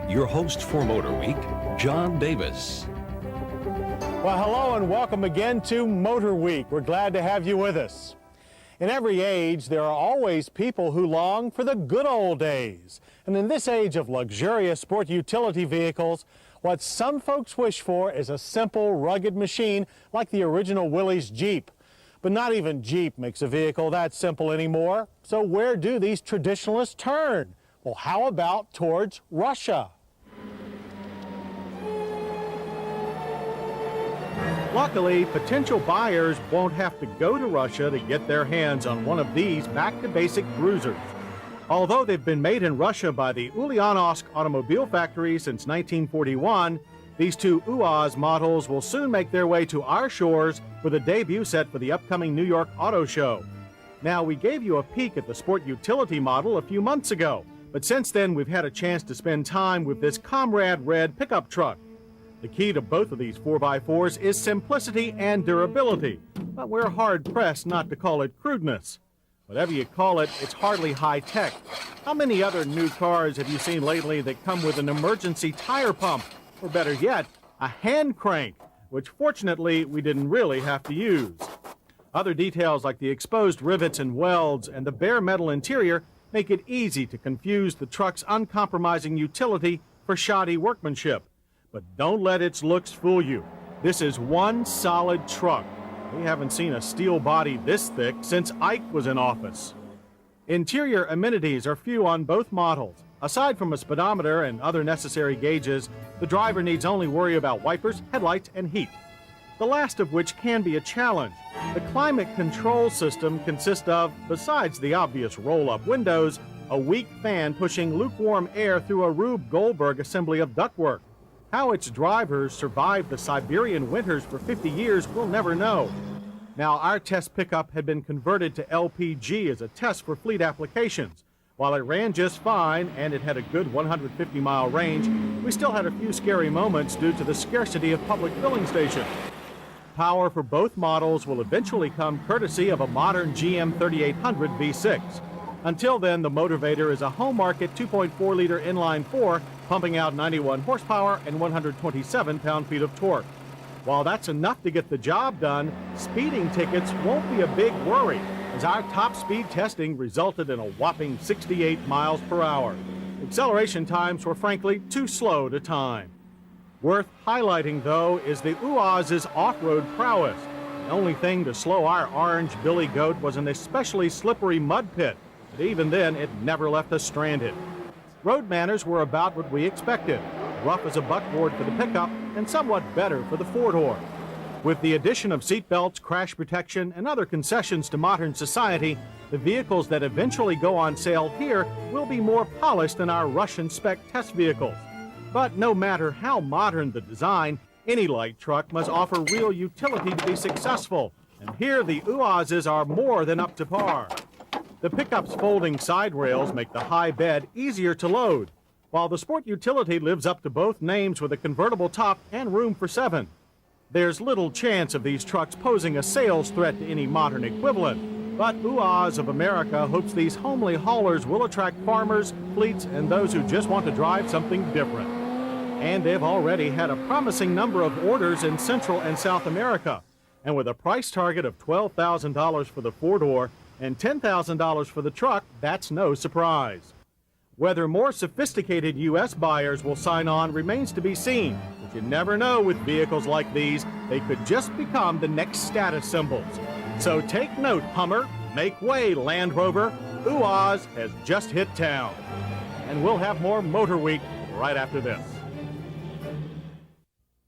your host for Motor Week, John Davis. Well, hello and welcome again to Motor Week. We're glad to have you with us. In every age, there are always people who long for the good old days. And in this age of luxurious sport utility vehicles, what some folks wish for is a simple, rugged machine like the original Willys Jeep. But not even Jeep makes a vehicle that simple anymore. So where do these traditionalists turn? Well, how about towards Russia? Luckily, potential buyers won't have to go to Russia to get their hands on one of these back-to-basic cruisers. Although they've been made in Russia by the Ulyanovsk automobile factory since 1941, these two UAZ models will soon make their way to our shores with a debut set for the upcoming New York Auto Show. Now, we gave you a peek at the sport utility model a few months ago, but since then we've had a chance to spend time with this Comrade Red pickup truck. The key to both of these 4x4s is simplicity and durability, but we're hard-pressed not to call it crudeness. Whatever you call it, it's hardly high-tech. How many other new cars have you seen lately that come with an emergency tire pump, or better yet, a hand crank, which fortunately we didn't really have to use? Other details like the exposed rivets and welds and the bare metal interior make it easy to confuse the truck's uncompromising utility for shoddy workmanship. But don't let its looks fool you. This is one solid truck. We haven't seen a steel body this thick since Ike was in office. Interior amenities are few on both models. Aside from a speedometer and other necessary gauges, the driver needs only worry about wipers, headlights, and heat, the last of which can be a challenge. The climate control system consists of, besides the obvious roll-up windows, a weak fan pushing lukewarm air through a Rube Goldberg assembly of ductwork. How its drivers survived the Siberian winters for 50 years, we'll never know. Now, our test pickup had been converted to LPG as a test for fleet applications. While it ran just fine and it had a good 150-mile range, we still had a few scary moments due to the scarcity of public filling stations. Power for both models will eventually come courtesy of a modern GM 3800 V6. Until then, the Motivator is a home market 2.4-liter inline-4, pumping out 91 horsepower and 127 pound-feet of torque. While that's enough to get the job done, speeding tickets won't be a big worry, as our top speed testing resulted in a whopping 68 miles per hour. Acceleration times were frankly too slow to time. Worth highlighting, though, is the UAZ's off-road prowess. The only thing to slow our orange billy goat was an especially slippery mud pit. But even then, it never left us stranded. Road manners were about what we expected, rough as a buckboard for the pickup and somewhat better for the four-door. With the addition of seatbelts, crash protection, and other concessions to modern society, the vehicles that eventually go on sale here will be more polished than our Russian-spec test vehicles. But no matter how modern the design, any light truck must offer real utility to be successful, and here the UAZs are more than up to par. The pickup's folding side rails make the high bed easier to load, while the sport utility lives up to both names with a convertible top and room for 7. There's little chance of these trucks posing a sales threat to any modern equivalent, but UAZ of America hopes these homely haulers will attract farmers, fleets, and those who just want to drive something different. And they've already had a promising number of orders in Central and South America, and with a price target of $12,000 for the four-door and $10,000 for the truck, that's no surprise. Whether more sophisticated U.S. buyers will sign on remains to be seen, but you never know with vehicles like these. They could just become the next status symbols. So take note, Hummer, make way, Land Rover. UAZ has just hit town. And we'll have more Motor Week right after this.